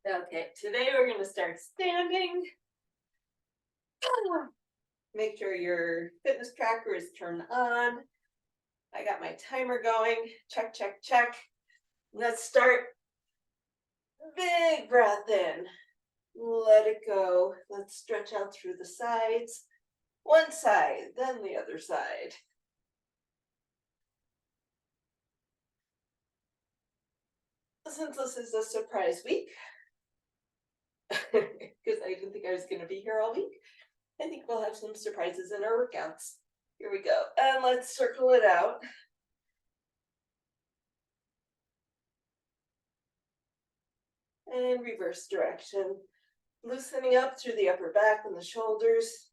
Okay, today we're going to start standing. Make sure your fitness tracker is turned on. I got my timer going. Check, check, check. Let's start. Big breath in. Let it go. Let's stretch out through the sides. One side, then the other side. Since this is a surprise week, because I didn't think I was going to be here all week, I think we'll have some surprises in our workouts. Here we go. And let's circle it out. And reverse direction. Loosening up through the upper back and the shoulders.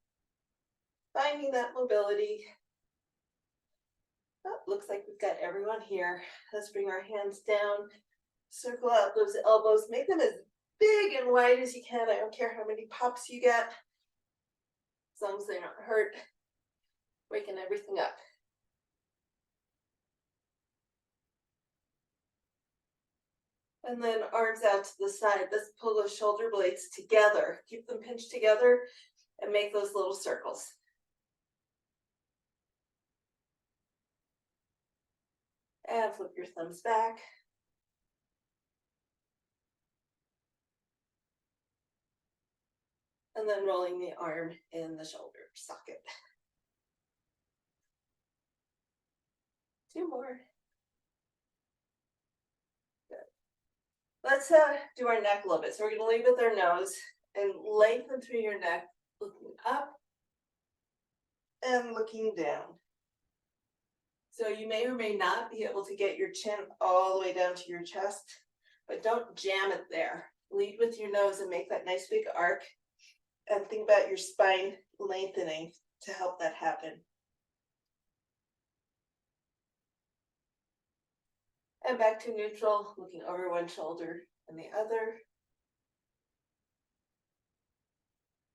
Finding that mobility. Oh, looks like we've got everyone here. Let's bring our hands down. Circle out those elbows. Make them as big and wide as you can. I don't care how many pops you get. As long as they don't hurt. Waking everything up. And then arms out to the side. Let's pull those shoulder blades together. Keep them pinched together and make those little circles. And flip your thumbs back. And then rolling the arm in the shoulder socket. 2 more. Good. Let's do our neck a little bit. So we're going to lead with our nose and lengthen through your neck, looking up and looking down. So you may or may not be able to get your chin all the way down to your chest, but don't jam it there. Lead with your nose and make that nice big arc. And think about your spine lengthening to help that happen. And back to neutral, looking over one shoulder and the other.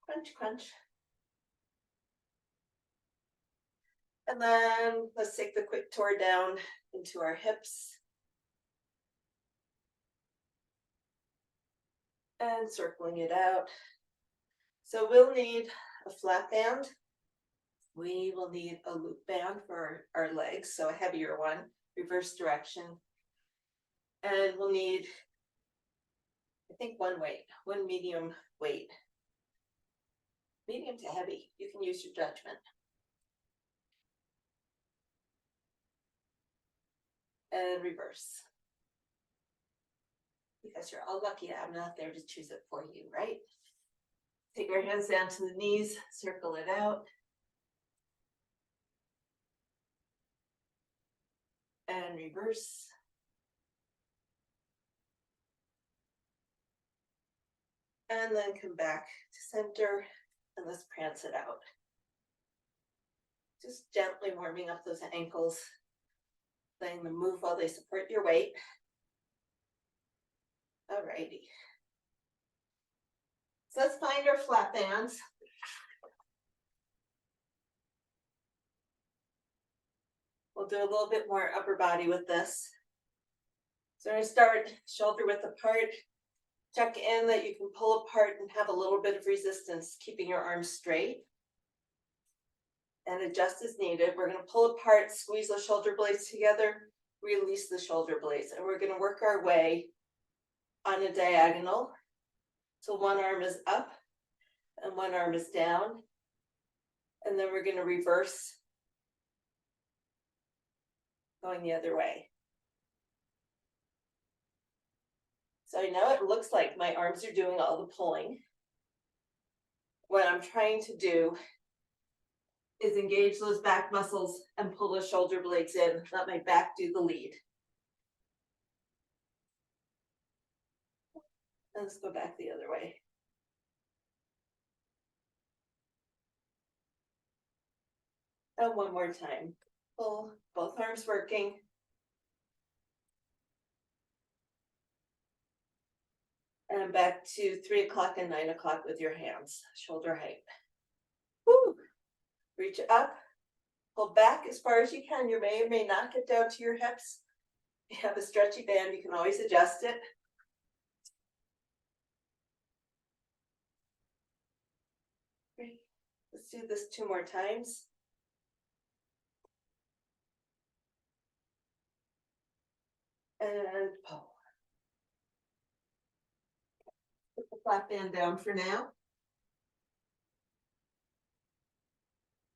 Crunch, crunch. And then let's take the quick tour down into our hips. And circling it out. So we'll need a flat band. We will need a loop band for our legs, so a heavier one, reverse direction. And we'll need, I think, one medium weight. Medium to heavy, you can use your judgment. And reverse. Because you're all lucky I'm not there to choose it for you, right? Take our hands down to the knees, circle it out. And reverse. And then come back to center and let's prance it out. Just gently warming up those ankles, letting them move while they support your weight. Alrighty. So let's find our flat bands. We'll do a little bit more upper body with this. So we're going to start shoulder width apart. Check in that you can pull apart and have a little bit of resistance, keeping your arms straight. And adjust as needed. We're going to pull apart, squeeze the shoulder blades together, release the shoulder blades. And we're going to work our way on a diagonal. So one arm is up and one arm is down. And then we're going to reverse, going the other way. So now it looks like my arms are doing all the pulling. What I'm trying to do is engage those back muscles and pull the shoulder blades in. Let my back do the lead. And let's go back the other way. And one more time. Pull, both arms working. And back to 3 o'clock and 9 o'clock with your hands, shoulder height. Woo. Reach up, pull back as far as you can. You may or may not get down to your hips. If you have a stretchy band, you can always adjust it. Let's do this 2 more times. And pull. Put the flat band down for now.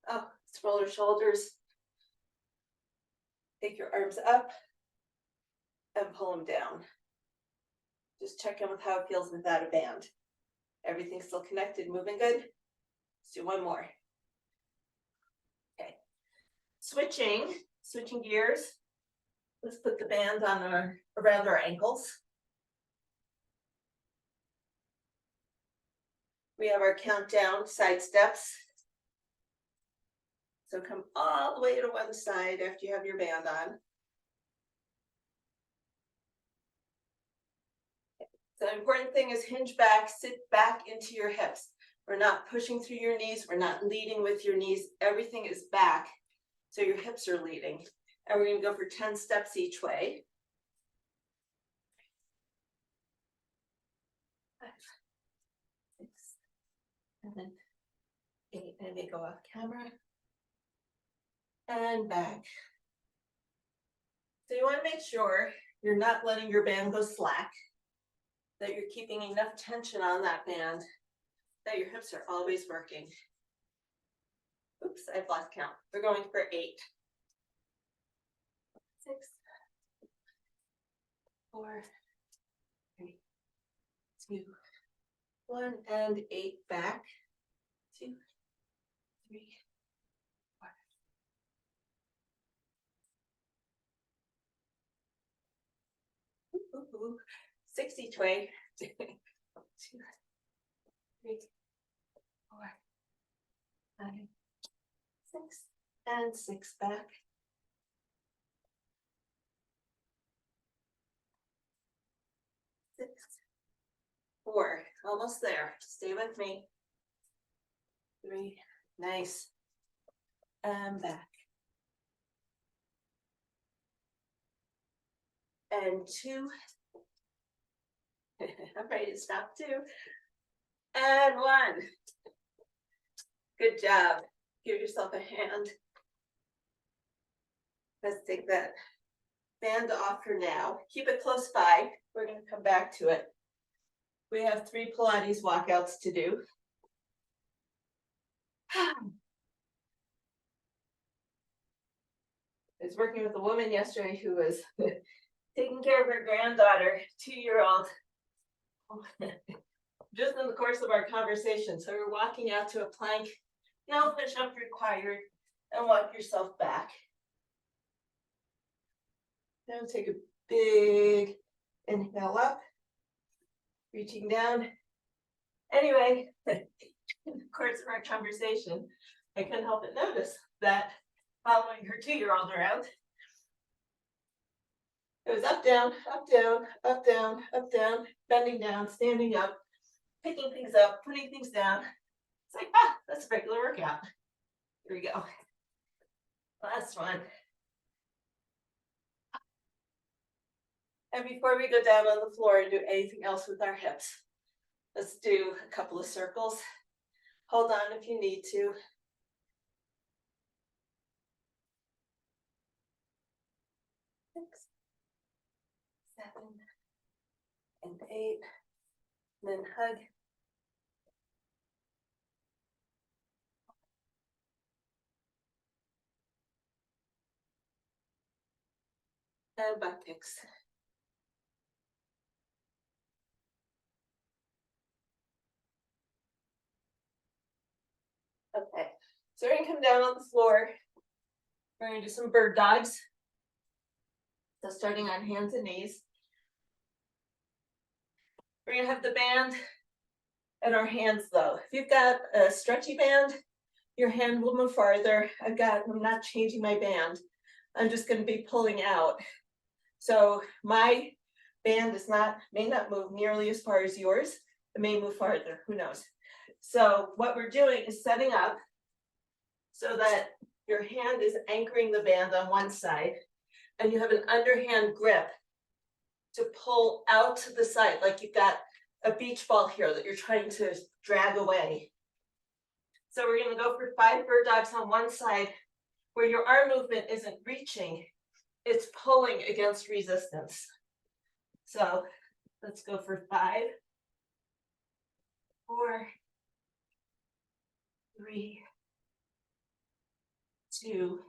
Oh, let's roll your shoulders. Take your arms up and pull them down. Just check in with how it feels without a band. Everything's still connected, moving good. Let's do 1 more. Okay. Switching gears. Let's put the band on around our ankles. We have our countdown side steps. So come all the way to one side after you have your band on. The important thing is hinge back, sit back into your hips. We're not pushing through your knees. We're not leading with your knees. Everything is back. So your hips are leading. And we're going to go for 10 steps each way. 5, 6, 7, 8. And they go off camera. And back. So you want to make sure you're not letting your band go slack, that you're keeping enough tension on that band, that your hips are always working. Oops, I've lost count. We're going for 8. 6, 4, 3, 2, 1, and 8 back. 2, 3, 4. 6 each way. 2, 3, 4, 5, 6, and 6 back. 6, 4, almost there. Stay with me. 3, nice. And back. And 2. I'm ready to stop too. And 1. Good job. Give yourself a hand. Let's take that band off for now. Keep it close by. We're going to come back to it. We have 3 Pilates walkouts to do. I was working with a woman yesterday who was taking care of her granddaughter, 2-year-old. Just in the course of our conversation. So we're walking out to a plank, no push-up required, and walk yourself back. Now take a big inhale up, reaching down. Anyway, in the course of our conversation, I couldn't help but notice that following her 2-year-old around, it was up, down, up, down, up, down, up, down, bending down, standing up, picking things up, putting things down. It's like, that's a regular workout. Here we go. Last one. And before we go down on the floor and do anything else with our hips, let's do a couple of circles. Hold on if you need to. 6, 7, and 8. And then hug. And butt kicks. Okay, so we're gonna come down on the floor. We're gonna do some bird dogs. So starting on hands and knees. We're gonna have the band and our hands though. If you've got a stretchy band, your hand will move farther. I'm not changing my band. I'm just gonna be pulling out. So my band may not move nearly as far as yours. It may move farther, who knows? So what we're doing is setting up so that your hand is anchoring the band on one side and you have an underhand grip to pull out to the side, like you've got a beach ball here that you're trying to drag away. So we're gonna go for 5 bird dogs on one side where your arm movement isn't reaching, it's pulling against resistance. So let's go for 5, 4, 3, 2,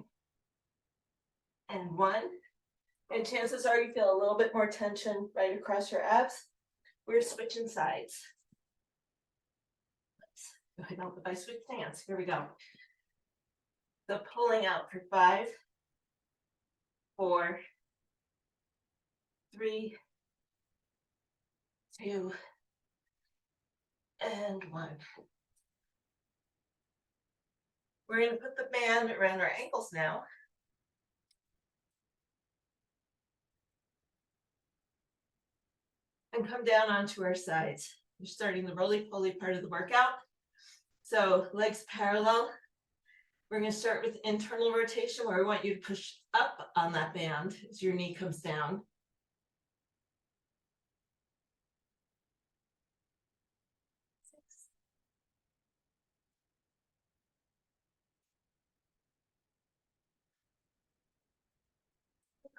and 1. And chances are you feel a little bit more tension right across your abs. We're switching sides. If I switch hands, here we go. So pulling out for 5, 4, 3, 2, and 1. We're going to put the band around our ankles now. And come down onto our sides. You're starting the roly-poly part of the workout. So legs parallel. We're going to start with internal rotation where we want you to push up on that band as your knee comes down.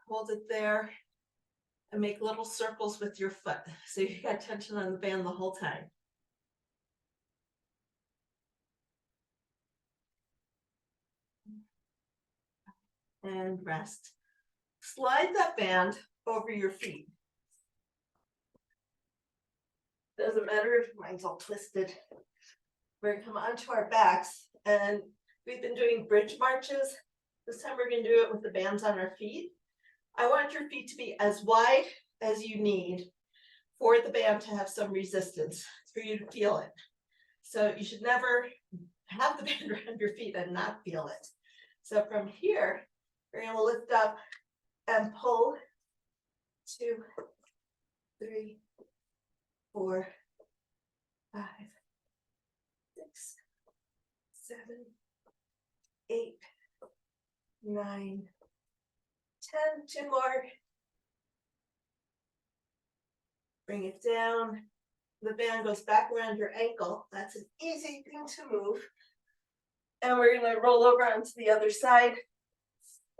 Hold it there and make little circles with your foot. So you got tension on the band the whole time. And rest. Slide that band over your feet. Doesn't matter if mine's all twisted. We're gonna come onto our backs, and we've been doing bridge marches. This time we're gonna do it with the bands on our feet. I want your feet to be as wide as you need for the band to have some resistance, for you to feel it. So you should never have the band around your feet and not feel it. So from here, we're gonna lift up and pull 2, 3, 4, 5, 6, 7, 8, 9, 10. 2 more. Bring it down. The band goes back around your ankle. That's an easy thing to move. And we're going to roll over onto the other side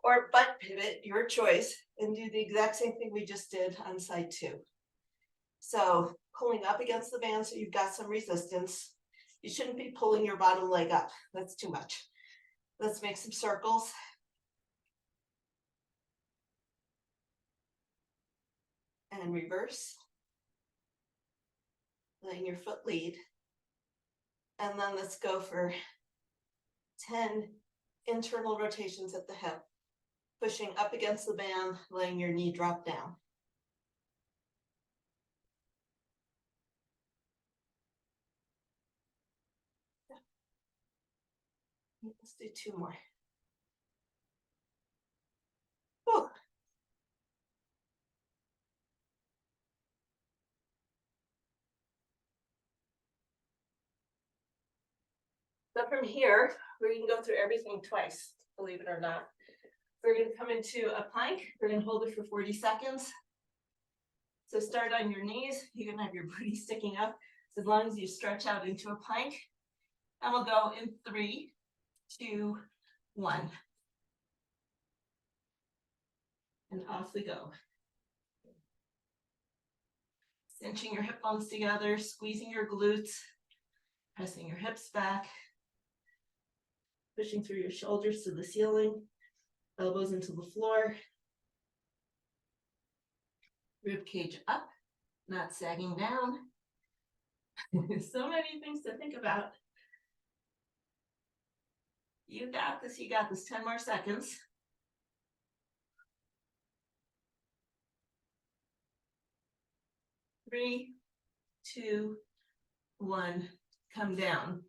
or butt pivot, your choice, and do the exact same thing we just did on side 2. So pulling up against the band so you've got some resistance. You shouldn't be pulling your bottom leg up. That's too much. Let's make some circles. And reverse. Letting your foot lead. And then let's go for 10 internal rotations at the hip. Pushing up against the band, letting your knee drop down. Let's do 2 more. Whew. So from here, we're going to go through everything twice, believe it or not. We're going to come into a plank. We're going to hold it for 40 seconds. So start on your knees. You can have your booty sticking up as long as you stretch out into a plank. And we'll go in 3, 2, 1. And off we go. Cinching your hip bones together, squeezing your glutes, pressing your hips back, pushing through your shoulders to the ceiling, elbows into the floor, rib cage up, not sagging down. So many things to think about. You got this, you got this. 10 more seconds. Three, 2, 1, come down.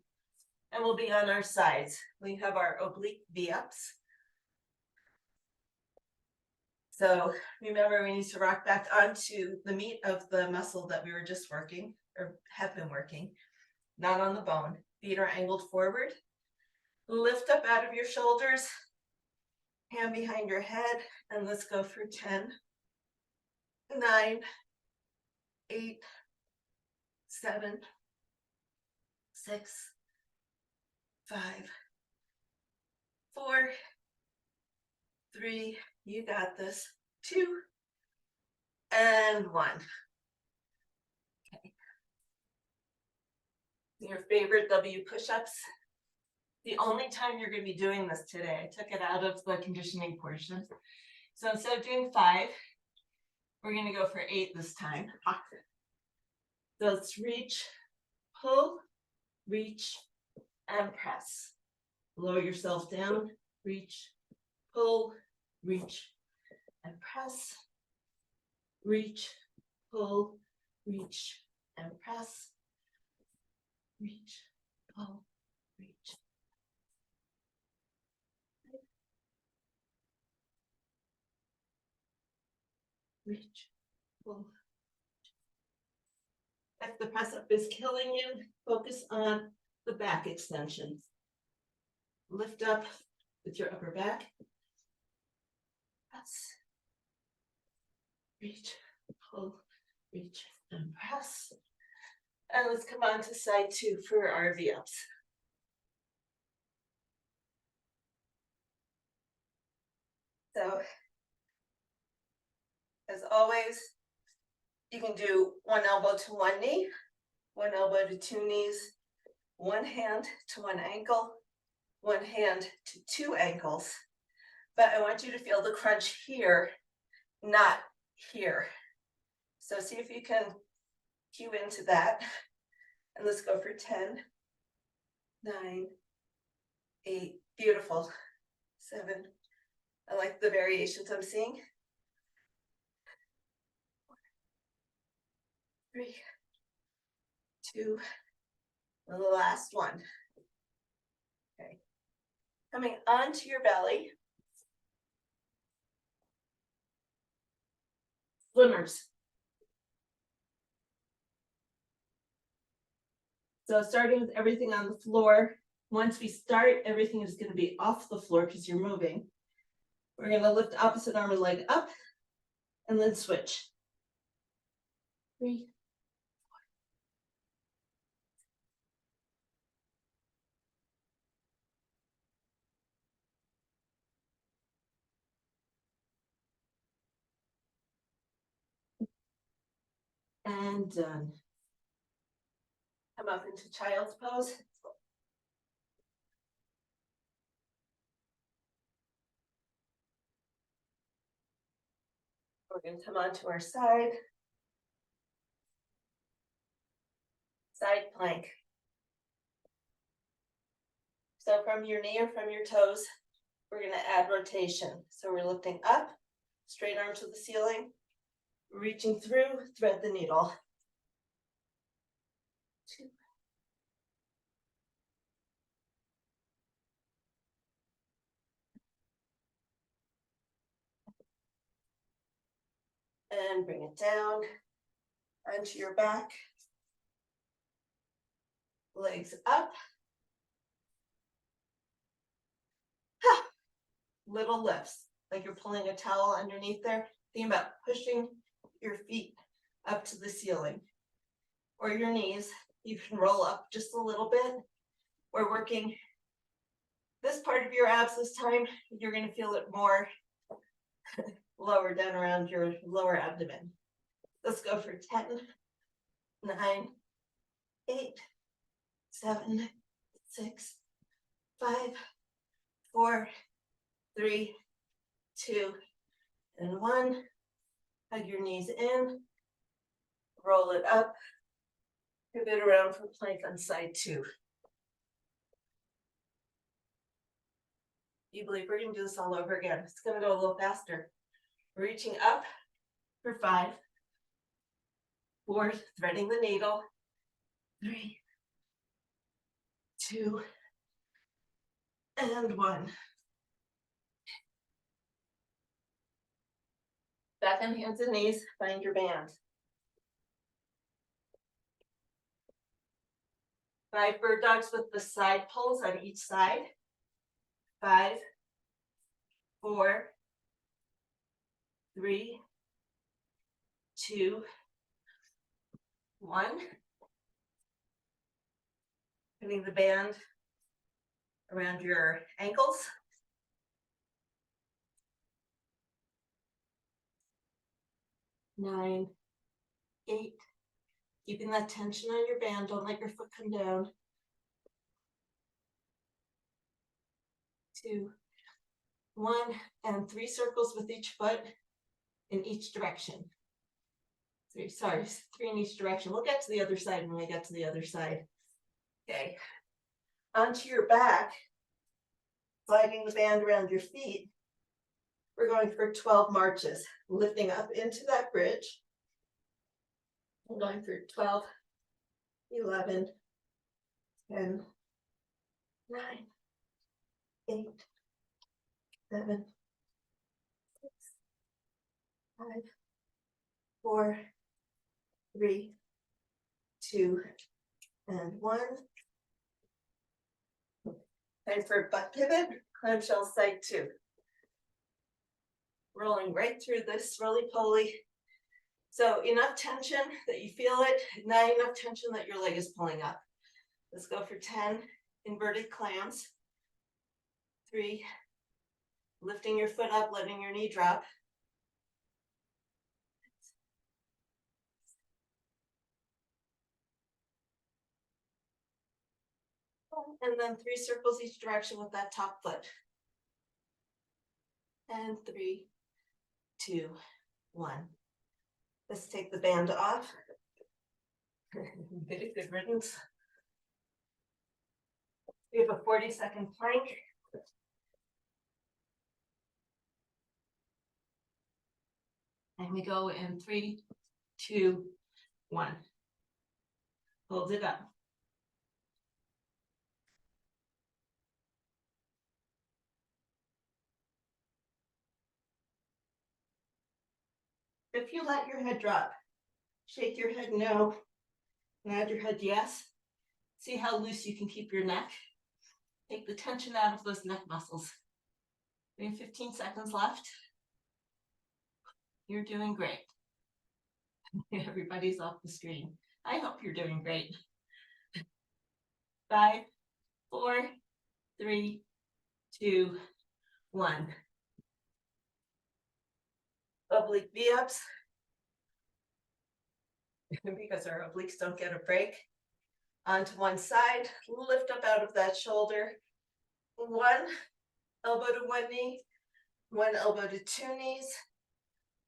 And we'll be on our sides. We have our oblique V-ups. So remember, we need to rock back onto the meat of the muscle that we were just working, or have been working, not on the bone. Feet are angled forward. Lift up out of your shoulders, hand behind your head, and let's go for 10, 9, 8, 7, 6, 5, 4, 3, you got this, 2, and 1. Okay. Your favorite W push-ups. The only time you're going to be doing this today, I took it out of the conditioning portion. So instead of doing 5, we're going to go for 8 this time. So let's reach, pull, reach, and press. Lower yourself down, reach, pull, reach, and press. Reach, pull, reach, and press. Reach, pull, reach. Reach, pull. If the press up is killing you, focus on the back extensions. Lift up with your upper back. Press. Reach, pull, reach, and press. And let's come on to side 2 for our V-ups. So, as always, you can do one elbow to one knee, one elbow to two knees, one hand to one ankle, one hand to two ankles. But I want you to feel the crunch here, not here. So see if you can cue into that. And let's go for 10, 9, 8, beautiful, 7. I like the variations I'm seeing. 3, 2, and the last one. Okay. Coming onto your belly. Swimmers. So starting with everything on the floor. Once we start, everything is going to be off the floor because you're moving. We're going to lift opposite arm and leg up and then switch. 3, 4. And done. Come up into child's pose. We're going to come onto our side plank. So from your knee or from your toes, we're going to add rotation. So we're lifting up, straight arm to the ceiling, reaching through, thread the needle. 2. And bring it down onto your back. Legs up. Little lifts, like you're pulling a towel underneath there. Think about pushing your feet up to the ceiling or your knees. You can roll up just a little bit. We're working this part of your abs this time. You're going to feel it more lower down around your lower abdomen. Let's go for 10, 9, 8, 7, 6, 5, 4, 3, 2, and 1. Hug your knees in, roll it up, pivot around for plank on side 2. You believe we're going to do this all over again. It's going to go a little faster. Reaching up for 5, 4, threading the needle, 3, 2, and 1. Back on hands and knees, find your band. 5 bird dogs with the side pulls on each side. 5, 4, 3, 2, 1. Putting the band around your ankles. 9, 8, keeping that tension on your band, don't let your foot come down. 2, 1, and 3 circles with each foot in each direction. 3 in each direction. We'll get to the other side when we get to the other side. Okay, onto your back, sliding the band around your feet. We're going for 12 marches, lifting up into that bridge. I'm going for 12, 11, 10, 9, 8, 7, 6, 5, 4, 3, 2, and 1. Time for butt pivot, clamshell side 2. Rolling right through this roly-poly. So enough tension that you feel it, not enough tension that your leg is pulling up. Let's go for 10 inverted clams. 3, lifting your foot up, letting your knee drop. 6, and then 3 circles each direction with that top foot. And 3, 2, 1. Let's take the band off. Bit of good riddance. We have a 40-second plank. And we go in 3, 2, 1. Hold it up. If you let your head drop, shake your head no, nod your head yes. See how loose you can keep your neck. Take the tension out of those neck muscles. We have 15 seconds left. You're doing great. Everybody's off the screen. I hope you're doing great. 5, 4, 3, 2, 1. Oblique V-ups. Because our obliques don't get a break. Onto one side, lift up out of that shoulder. 1 elbow to 1 knee, 1 elbow to 2 knees,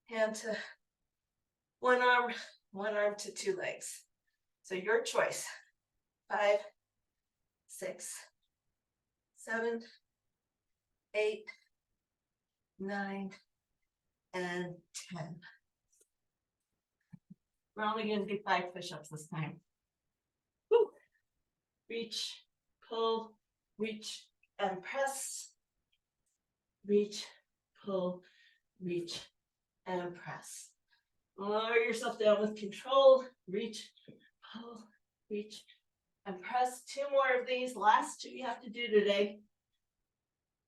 hand to 1 arm, 1 arm to 2 legs. So your choice. 5, 6, 7, 8, 9, and 10. We're only going to do 5 push-ups this time. Woo. Reach, pull, reach, and press. Reach, pull, reach, and press. Lower yourself down with control. Reach, pull, reach, and press. 2 more of these. Last 2 you have to do today.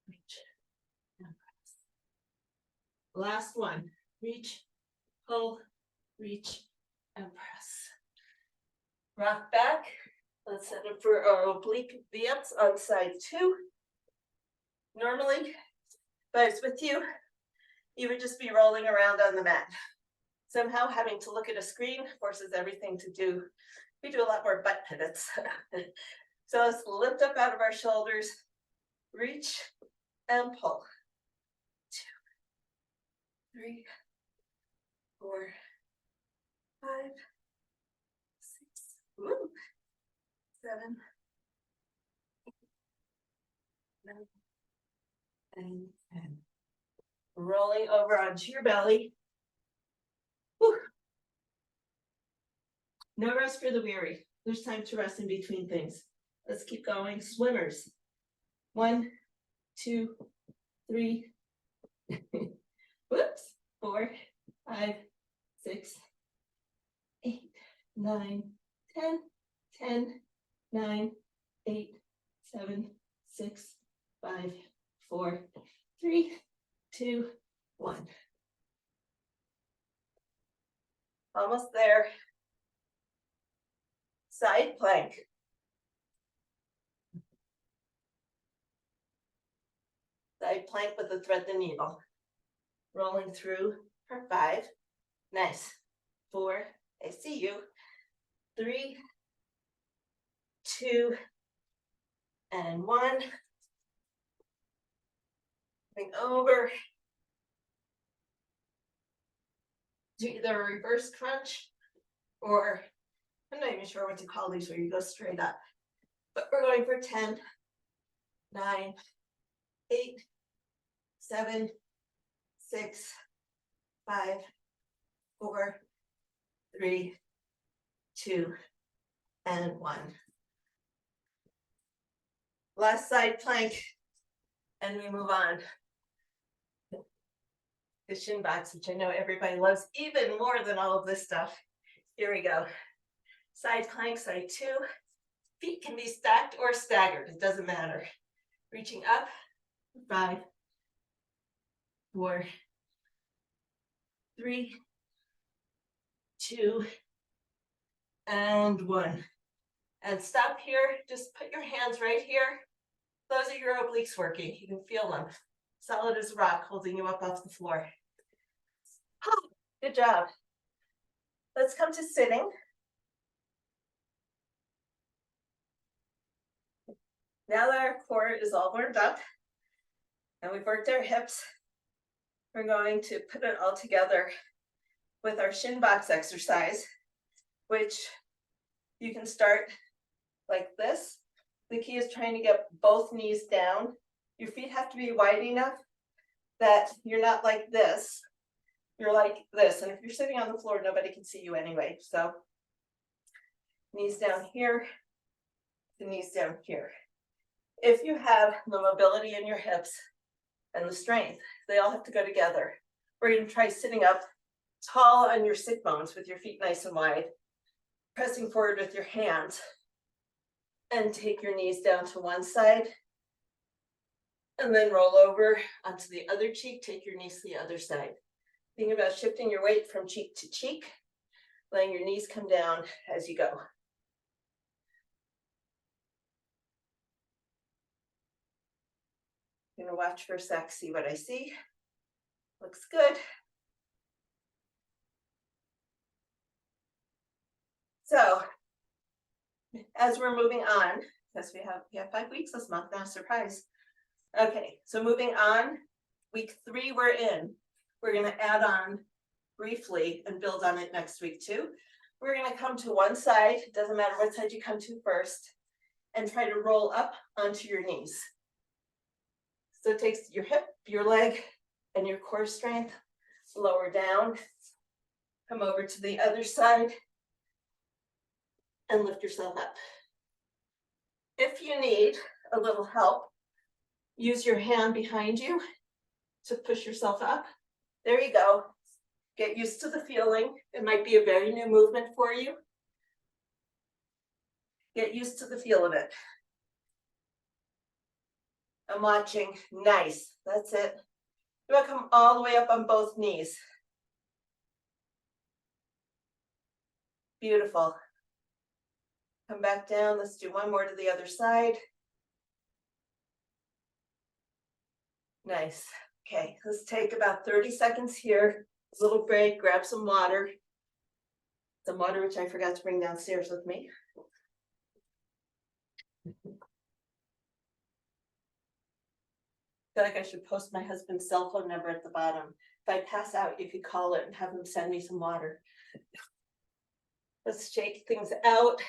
Reach and press. Last one. Reach, pull, reach, and press. Rock back. Let's set up for our oblique V-ups on side 2. Normally, if I was with you, you would just be rolling around on the mat. Somehow having to look at a screen forces everything to do. We do a lot more butt pivots. So let's lift up out of our shoulders, reach and pull. 2, 3, 4, 5, 6, 7, 8, 9, and 10. Rolling over onto your belly. Whew. No rest for the weary. There's time to rest in between things. Let's keep going. Swimmers. 1, 2, 3. Whoops. 4, 5, 6, 8, 9, 10, 10, 9, 8, 7, 6, 5, 4, 3, 2, 1. Almost there. Side plank. Side plank with the thread the needle. Rolling through for 5. Nice. 4. I see you. 3, 2, and 1. Going over. Do either a reverse crunch or I'm not even sure what to call these where you go straight up. But we're going for 10, 9, 8, 7, 6, 5, 4, 3, 2, and 1. Last side plank, and we move on. The shin box, which I know everybody loves even more than all of this stuff. Here we go. Side plank, side 2. Feet can be stacked or staggered, it doesn't matter. Reaching up, 5, 4, 3, 2, and 1. And stop here, just put your hands right here. Those are your obliques working, you can feel them. Solid as a rock, holding you up off the floor. Good job. Let's come to sitting. Now that our core is all warmed up and we've worked our hips, we're going to put it all together with our shin box exercise, which you can start like this. The key is trying to get both knees down. Your feet have to be wide enough that you're not like this. You're like this. And if you're sitting on the floor, nobody can see you anyway. So knees down here, the knees down here. If you have the mobility in your hips and the strength, they all have to go together. We're going to try sitting up tall on your sit bones with your feet nice and wide, pressing forward with your hands, and take your knees down to one side, and then roll over onto the other cheek, take your knees to the other side. Think about shifting your weight from cheek to cheek, letting your knees come down as you go. I'm gonna watch for a sec, see what I see. Looks good. So, as we're moving on, because we have 5 weeks this month, not a surprise. Okay, so moving on, week 3 we're in. We're gonna add on briefly and build on it next week too. We're gonna come to one side, it doesn't matter what side you come to first, and try to roll up onto your knees. So it takes your hip, your leg, and your core strength, lower down, come over to the other side, and lift yourself up. If you need a little help, use your hand behind you to push yourself up. There you go. Get used to the feeling. It might be a very new movement for you. Get used to the feel of it. I'm watching. Nice. That's it. You're going to come all the way up on both knees. Beautiful. Come back down. Let's do one more to the other side. Nice. Okay, let's take about 30 seconds here. A little break, grab some water. Some water, which I forgot to bring downstairs with me. I feel like I should post my husband's cell phone number at the bottom. If I pass out, you could call it and have him send me some water. Let's shake things out.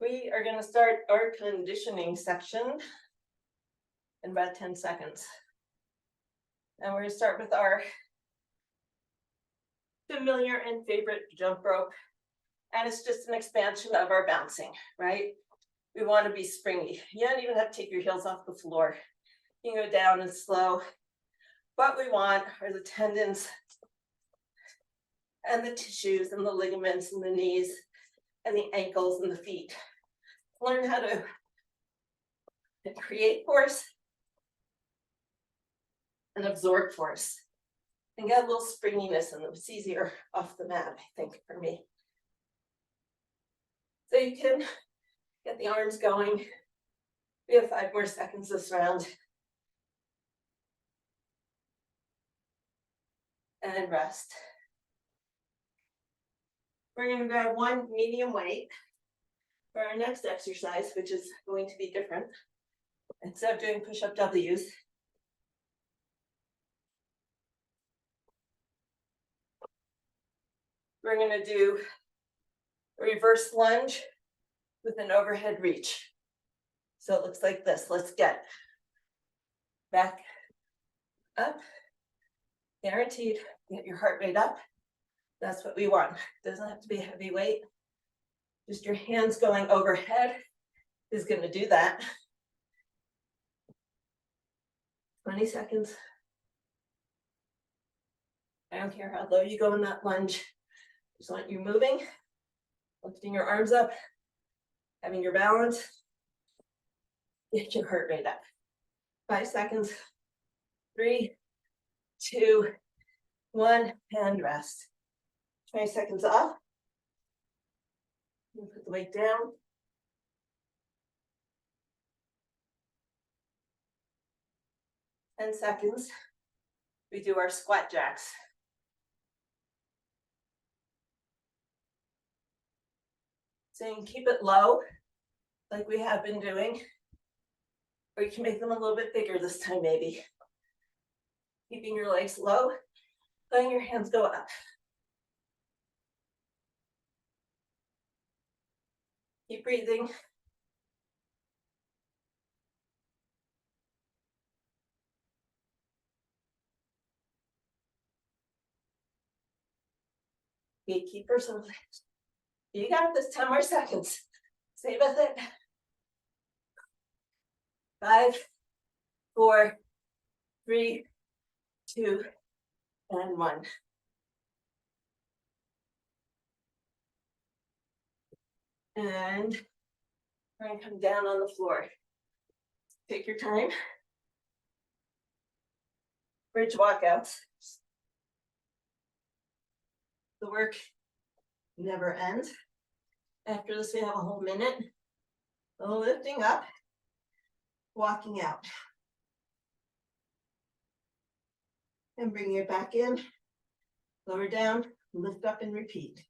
We are going to start our conditioning section in about 10 seconds. And we're going to start with our familiar and favorite jump rope. And it's just an expansion of our bouncing, right? We want to be springy. You don't even have to take your heels off the floor. You can go down and slow. What we want are the tendons and the tissues and the ligaments and the knees and the ankles and the feet. Learn how to create force and absorb force and get a little springiness, and it's easier off the mat, I think, for me. So you can get the arms going, We have 5 more seconds this round. And rest. We're going to grab one medium weight for our next exercise, which is going to be different. Instead of doing push-up W's, we're going to do a reverse lunge with an overhead reach. So it looks like this. Let's get back up. Guaranteed, get your heart rate up. That's what we want. Doesn't have to be a heavy weight. Just your hands going overhead is going to do that. 20 seconds. I don't care how low you go in that lunge. Just want you moving, lifting your arms up, having your balance. Get your heart rate up. 5 seconds. 3, 2, 1, and rest. 20 seconds off. Put the weight down. Ten seconds. We do our squat jacks. So you can keep it low, like we have been doing, or you can make them a little bit bigger this time, maybe. Keeping your legs low, letting your hands go up. Keep breathing. Gatekeepers, you got this. 10 more seconds. Stay with it. 5, 4, 3, 2, and 1. And we're going to come down on the floor. Take your time. Bridge walkouts. The work never ends. After this, we have a whole minute. Lifting up, walking out. And bring it back in. Lower down, lift up and repeat.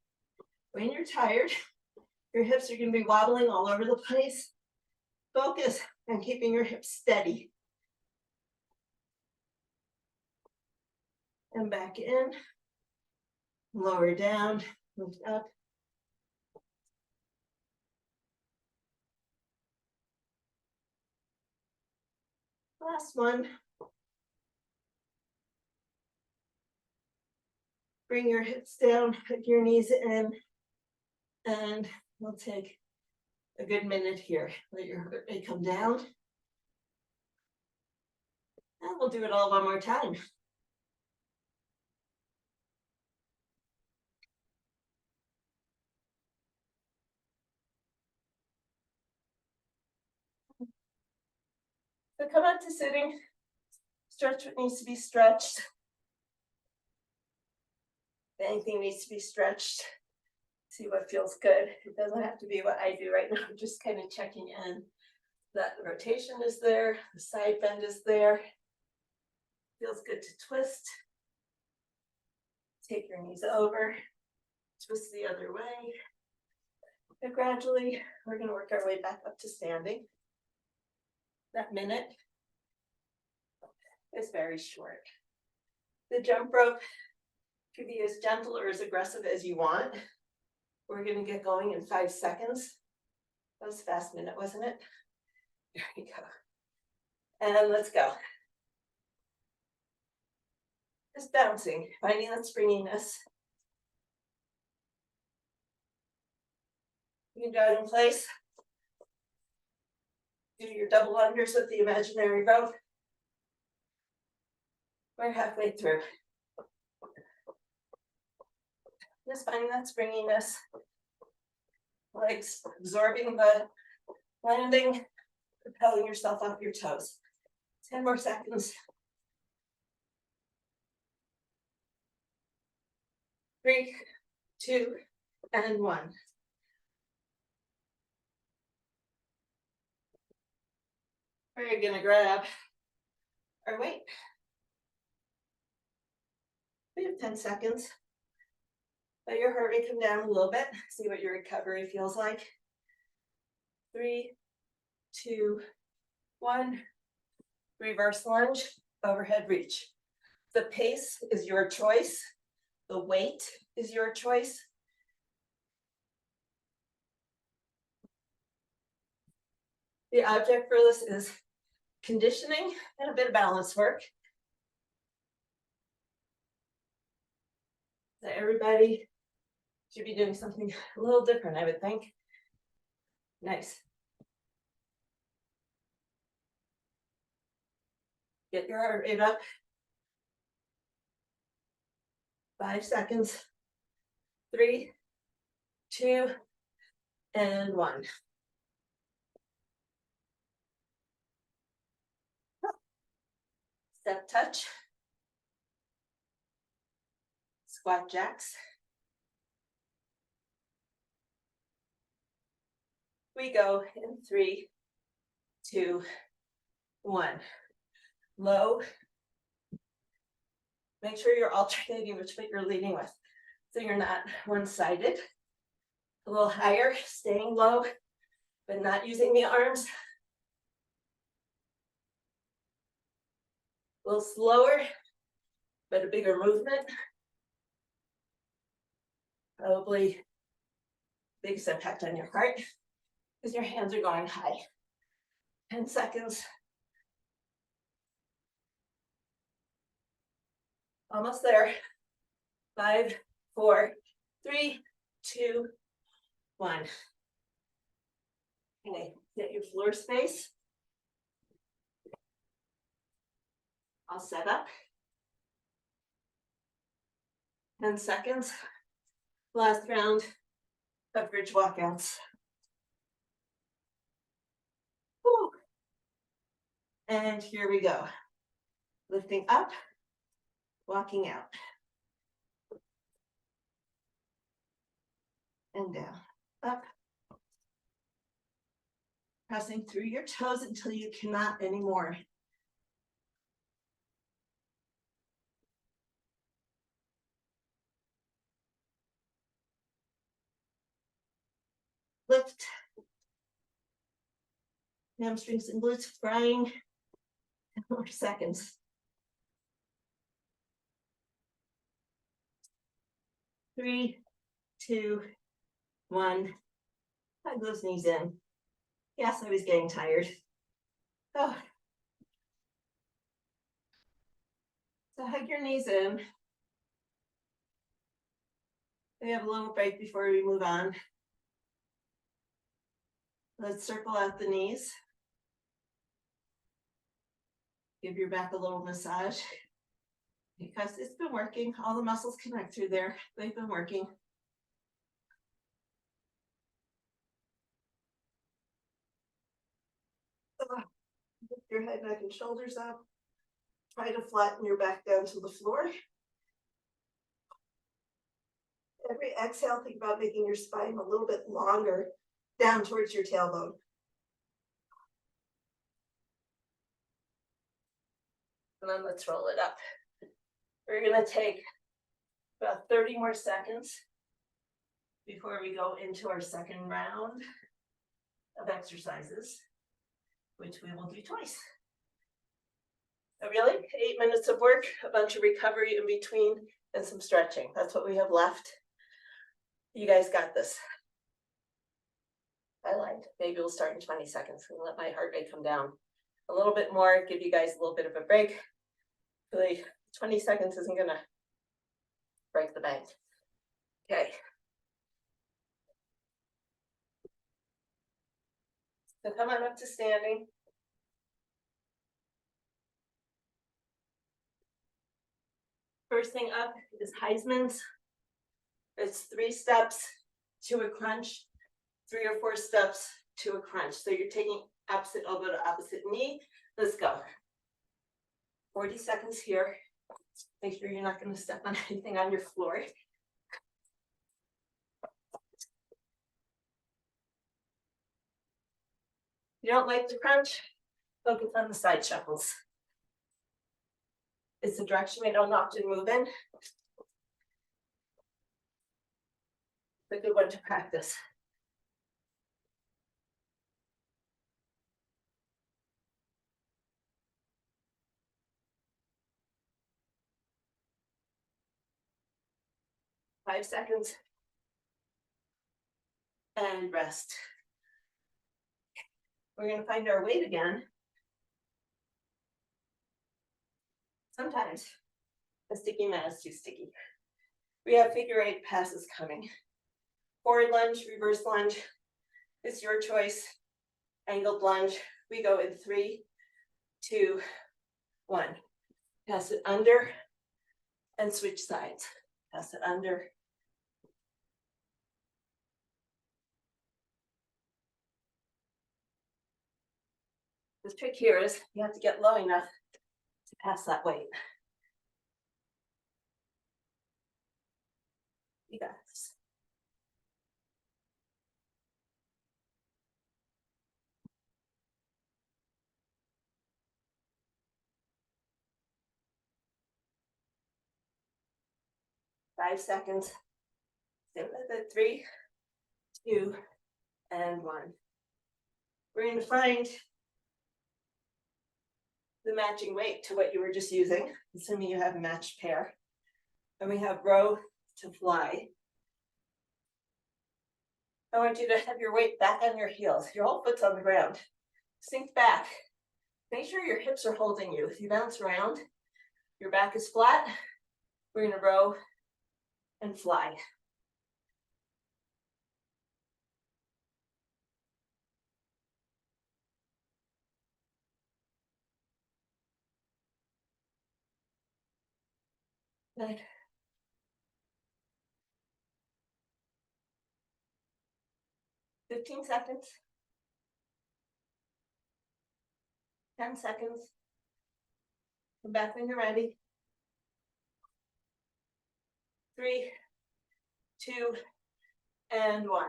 When you're tired, your hips are going to be wobbling all over the place. Focus on keeping your hips steady. And back in. Lower down, lift up. Last one. Bring your hips down, put your knees in, and we'll take a good minute here. Let your heart rate come down. And we'll do it all one more time. So come up to sitting. Stretch what needs to be stretched. If anything needs to be stretched, see what feels good. It doesn't have to be what I do right now. I'm just kind of checking in that the rotation is there, the side bend is there. Feels good to twist. Take your knees over, twist the other way. And gradually, we're going to work our way back up to standing. That minute is very short. The jump rope can be as gentle or as aggressive as you want. We're going to get going in 5 seconds. That was a fast minute, wasn't it? There we go. And let's go. Just bouncing, finding that springiness. You can go out in place. Do your double unders with the imaginary rope. We're halfway through. Just finding that springiness. Legs absorbing the landing, propelling yourself off your toes. 10 more seconds. 3, 2, and 1. We're gonna grab our weight. We have 10 seconds. Let your heart rate come down a little bit. See what your recovery feels like. 3, 2, 1. Reverse lunge, overhead reach. The pace is your choice. The weight is your choice. The object for this is conditioning and a bit of balance work. So everybody should be doing something a little different, I would think. Nice. Get your heart rate up. 5 seconds. 3, 2, and 1. Step touch. Squat jacks. We go in 3, 2, 1. Low. Make sure you're alternating which foot you're leading with, so you're not one-sided. A little higher, staying low, but not using the arms. A little slower, but a bigger movement. Probably biggest impact on your heart because your hands are going high. 10 seconds. Almost there. 5, 4, 3, 2, 1. Okay, get your floor space. I'll set up. 10 seconds. Last round of bridge walkouts. Whew. And here we go. Lifting up, walking out. And down, up. Pressing through your toes until you cannot anymore. Lift. Hamstrings and glutes frying. 10 more seconds. 3, 2, 1. Hug those knees in. Yes, I was getting tired. Oh. So hug your knees in. We have a little break before we move on. Let's circle out the knees. Give your back a little massage because it's been working. All the muscles connect through there. They've been working. Lift your head, neck, and shoulders up. Try to flatten your back down to the floor. Every exhale, think about making your spine a little bit longer down towards your tailbone. And then let's roll it up. We're going to take about 30 more seconds before we go into our second round of exercises, which we will do twice. So really, 8 minutes of work, a bunch of recovery in between, and some stretching. That's what we have left. You guys got this. I lied. Maybe we'll start in 20 seconds and let my heart rate come down a little bit more, give you guys a little bit of a break. Really, 20 seconds isn't gonna break the bank. Okay. So come on up to standing. First thing up is Heisman's. It's 3 steps to a crunch, 3 or 4 steps to a crunch. So you're taking opposite elbow to opposite knee. Let's go. 40 seconds here. Make sure you're not going to step on anything on your floor. You don't like to crunch? Focus on the side shuffles. It's a direction we don't often move in. It's a good one to practice. Five seconds. And rest. We're going to find our weight again. Sometimes a sticky mat is too sticky. We have figure eight passes coming. Forward lunge, reverse lunge. It's your choice. Angled lunge. We go in 3, 2, 1. Pass it under and switch sides. Pass it under. The trick here is you have to get low enough to pass that weight. You got this. Five seconds. Stay with it. 3, 2, and 1. We're going to find the matching weight to what you were just using, assuming you have a matched pair. And we have row to fly. I want you to have your weight back on your heels. Your whole foot's on the ground. Sink back. Make sure your hips are holding you. If you bounce around, your back is flat. We're going to row and fly. Good. 15 seconds. 10 seconds. Come back when you're ready. 3, 2, and 1.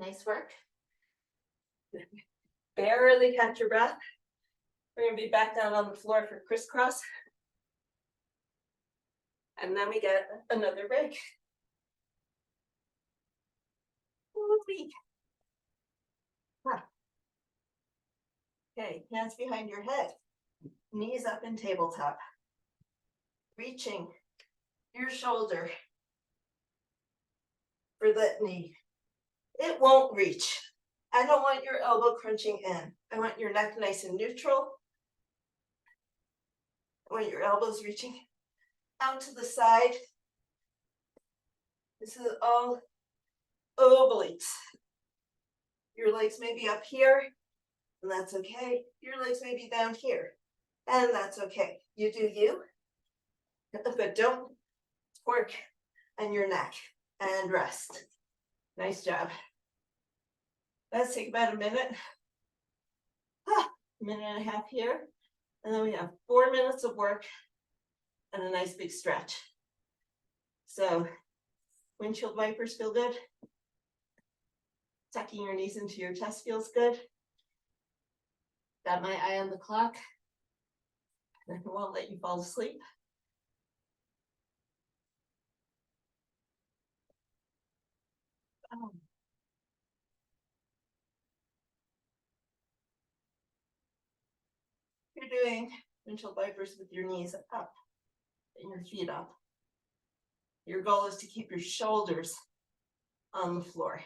Nice work. Barely catch your breath. We're going to be back down on the floor for crisscross. And then we get another break. Okay, hands behind your head. Knees up in tabletop. Reaching your shoulder for that knee. It won't reach. I don't want your elbow crunching in. I want your neck nice and neutral. I want your elbows reaching out to the side. This is all obliques. Your legs may be up here, and that's okay. Your legs may be down here, and that's okay. You do you, but don't work on your neck, and rest. Nice job. Let's take about a minute. A minute and a half here, and then we have 4 minutes of work and a nice big stretch. So windshield wipers feel good. Tucking your knees into your chest feels good. Got my eye on the clock. I won't let you fall asleep. Oh. You're doing windshield wipers with your knees up and your feet up. Your goal is to keep your shoulders on the floor.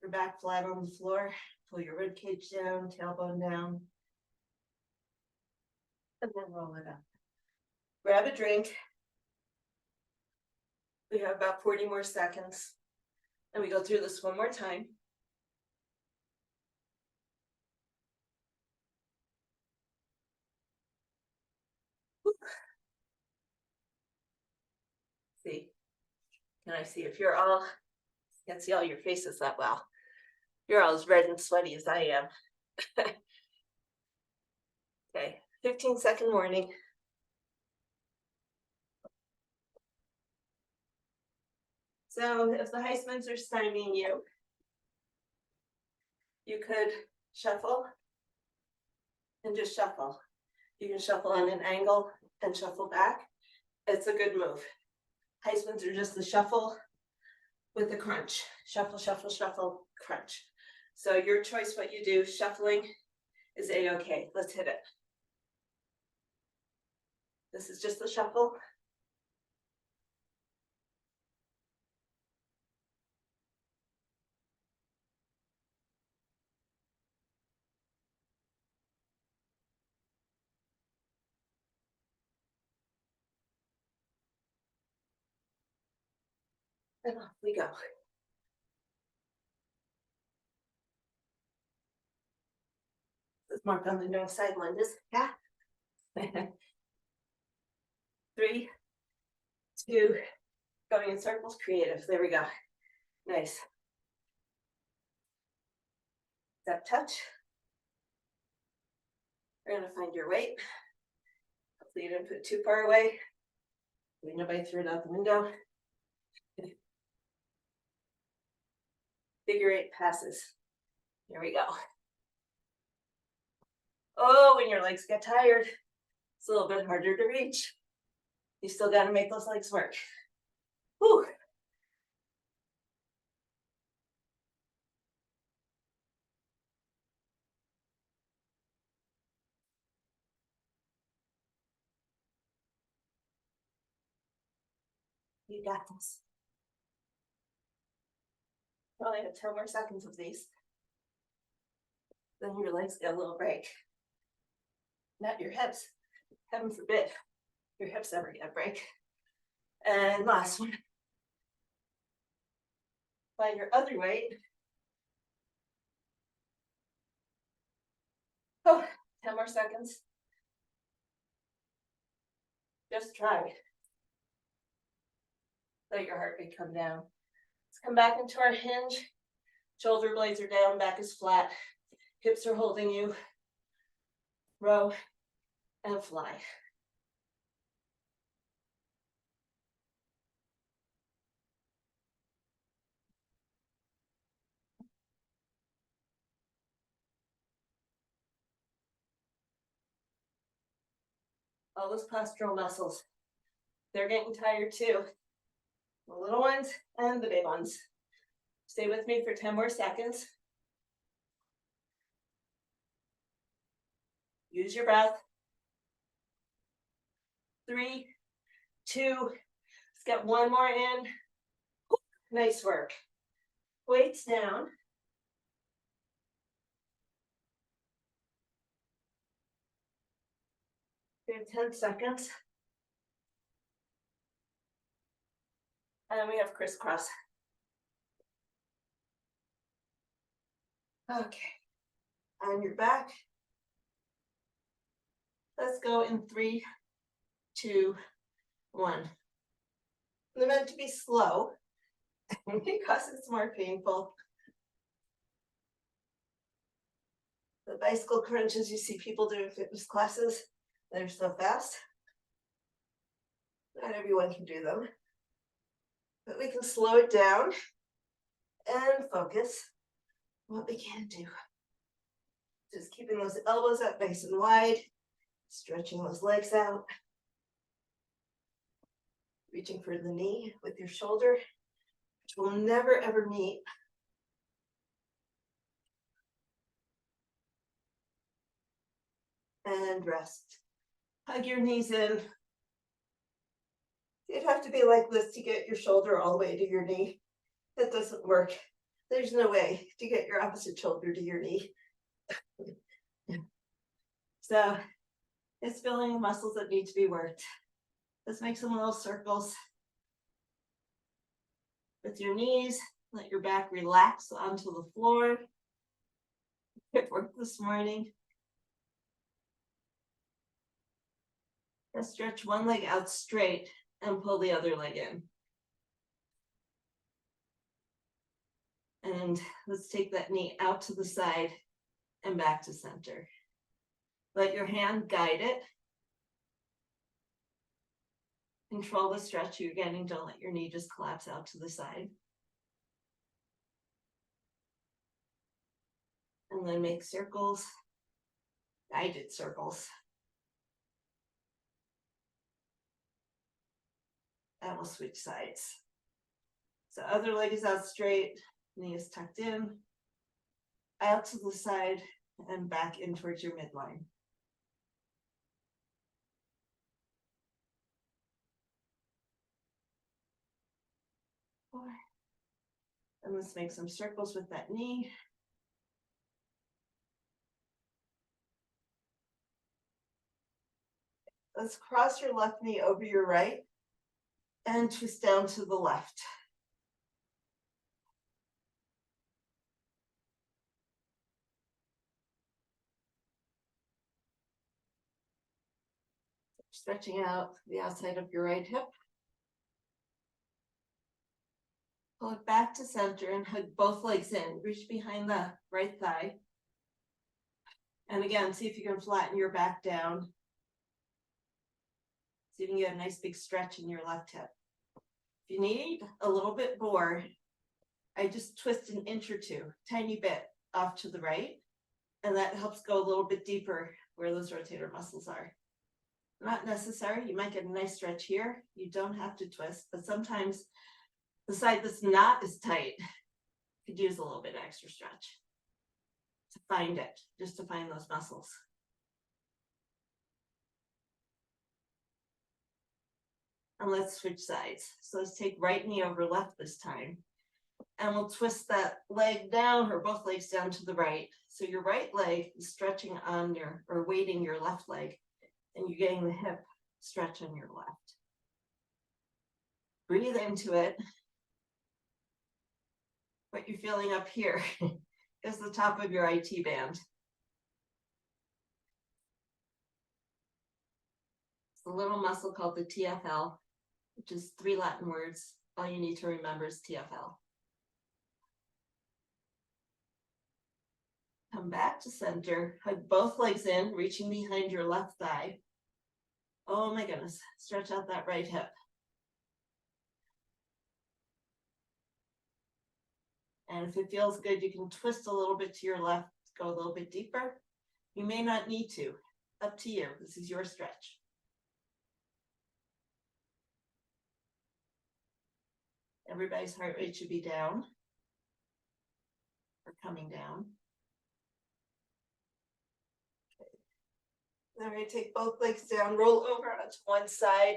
Your back flat on the floor. Pull your rib cage down, tailbone down. And then roll it up. Grab a drink. We have about 40 more seconds. And we go through this one more time. See, can I see if you're all, can't see all your faces that well. You're all as red and sweaty as I am. Okay, 15-second warning. So if the Heismans are stymieing you, you could shuffle and just shuffle. You can shuffle on an angle and shuffle back. It's a good move. Heismans are just the shuffle with the crunch. Shuffle, shuffle, shuffle, crunch. So your choice what you do. Shuffling is A-okay. Let's hit it. This is just the shuffle. And off we go. Let's mark on the no side lunges. Yeah. 3, 2, going in circles, creative. There we go. Nice. Step touch. You're gonna find your weight. Hopefully you didn't put it too far away. Nobody threw it out the window. Figure 8 passes. Here we go. Oh, when your legs get tired, it's a little bit harder to reach. You still got to make those legs work. Whew. You got this. You only have 10 more seconds of these. Then your legs get a little break. Not your hips. Heaven forbid your hips ever get a break. And last one. Find your other weight. Oh, 10 more seconds. Just try. Let your heart rate come down. Let's come back into our hinge. Shoulder blades are down, back is flat. Hips are holding you. Row and fly. All those postural muscles, they're getting tired too. The little ones and the big ones. Stay with me for 10 more seconds. Use your breath. 3, 2, let's get one more in. Nice work. Weights down. We have 10 seconds. And then we have crisscross. Okay. On your back. Let's go in 3, 2, 1. They're meant to be slow because it's more painful. The bicycle crunches you see people do in fitness classes, they're so fast. Not everyone can do them. But we can slow it down and focus what we can do. Just keeping those elbows up nice and wide, stretching those legs out. Reaching for the knee with your shoulder, which will never ever meet. And rest. Hug your knees in. You'd have to be like this to get your shoulder all the way to your knee. That doesn't work. There's no way to get your opposite shoulder to your knee. So it's feeling the muscles that need to be worked. Let's make some little circles with your knees. Let your back relax onto the floor. Good work this morning. Let's stretch one leg out straight and pull the other leg in. And let's take that knee out to the side and back to center. Let your hand guide it. Control the stretch you're getting. Don't let your knee just collapse out to the side. And then make circles, guided circles. And we'll switch sides. So other leg is out straight, knee is tucked in, out to the side, and back in towards your midline. Four. And let's make some circles with that knee. Let's cross your left knee over your right and twist down to the left. Stretching out the outside of your right hip. Pull it back to center and hug both legs in. Reach behind the right thigh. And again, see if you can flatten your back down. See if you can get a nice big stretch in your left hip. If you need a little bit more, I just twist an inch or two, tiny bit off to the right. And that helps go a little bit deeper where those rotator muscles are. Not necessary. You might get a nice stretch here. You don't have to twist, but sometimes the side that's not as tight could use a little bit extra stretch to find it, just to find those muscles. And let's switch sides. So let's take right knee over left this time. And we'll twist that leg down, or both legs down to the right. So your right leg is stretching on your, or weighting your left leg, and you're getting the hip stretch on your left. Breathe into it. What you're feeling up here is the top of your IT band. It's a little muscle called the TFL, which is 3 Latin words. All you need to remember is TFL. Come back to center, hug both legs in, reaching behind your left thigh. Oh my goodness, stretch out that right hip. And if it feels good, you can twist a little bit to your left, go a little bit deeper. You may not need to, up to you. This is your stretch. Everybody's heart rate should be down or coming down. Then we're going to take both legs down, roll over onto one side,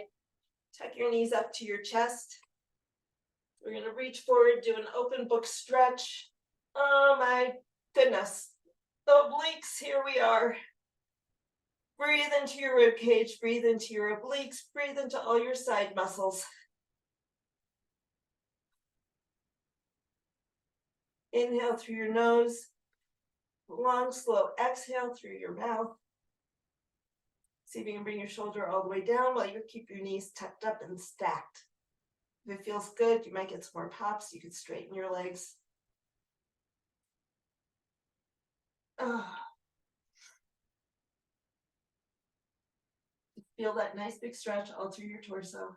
tuck your knees up to your chest. We're going to reach forward, do an open book stretch. Oh my goodness. The obliques, here we are. Breathe into your rib cage, breathe into your obliques, breathe into all your side muscles. Inhale through your nose, long, slow exhale through your mouth. See if you can bring your shoulder all the way down while you keep your knees tucked up and stacked. If it feels good, you might get some more pops. You could straighten your legs. Feel that nice big stretch all through your torso.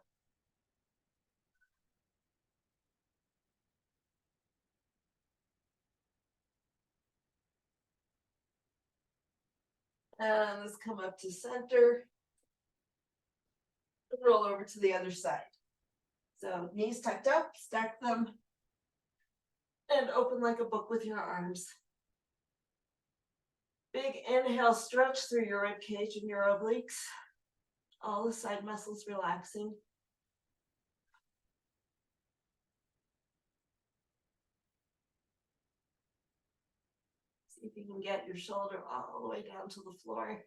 And let's come up to center. Roll over to the other side. So knees tucked up, stack them, and open like a book with your arms. Big inhale, stretch through your rib cage and your obliques. All the side muscles relaxing. See if you can get your shoulder all the way down to the floor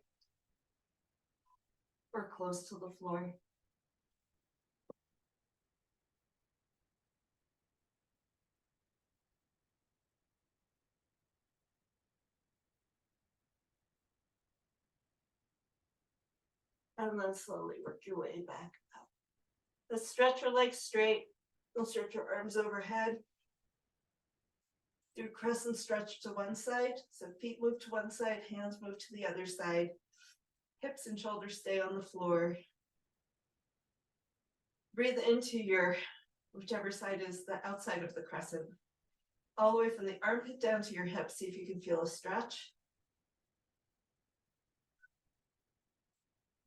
or close to the floor. And then slowly work your way back up. Let's stretch your legs straight. You'll stretch your arms overhead. Do crescent stretch to one side. So feet move to one side, hands move to the other side. Hips and shoulders stay on the floor. Breathe into your, whichever side is the outside of the crescent. All the way from the armpit down to your hips. See if you can feel a stretch.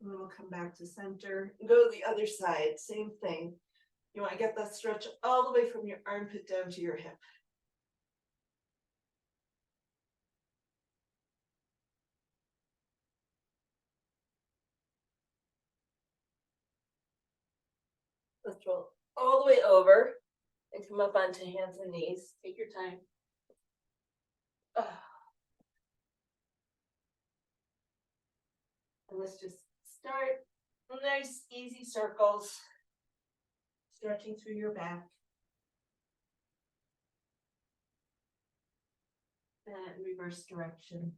And then we'll come back to center. Go to the other side, same thing. You want to get that stretch all the way from your armpit down to your hip. Let's roll all the way over and come up onto hands and knees. Take your time. And let's just start nice, easy circles, stretching through your back. And reverse direction.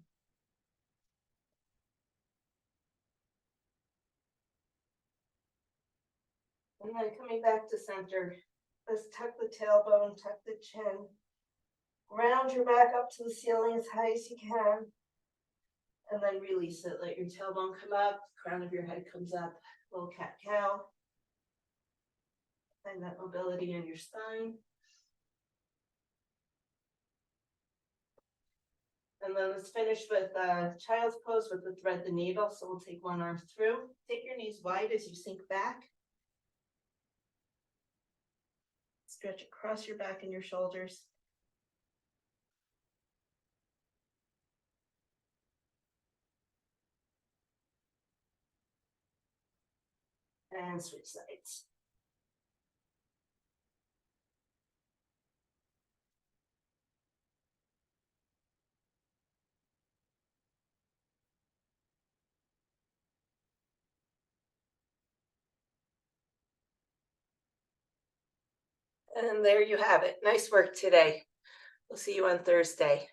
And then coming back to center, let's tuck the tailbone, tuck the chin. Round your back up to the ceiling as high as you can. And then release it. Let your tailbone come up, crown of your head comes up, little cat-cow. Find that mobility in your spine. And then let's finish with child's pose with the thread the needle. So we'll take one arm through. Take your knees wide as you sink back. Stretch across your back and your shoulders. And switch sides. And there you have it. Nice work today. We'll see you on Thursday.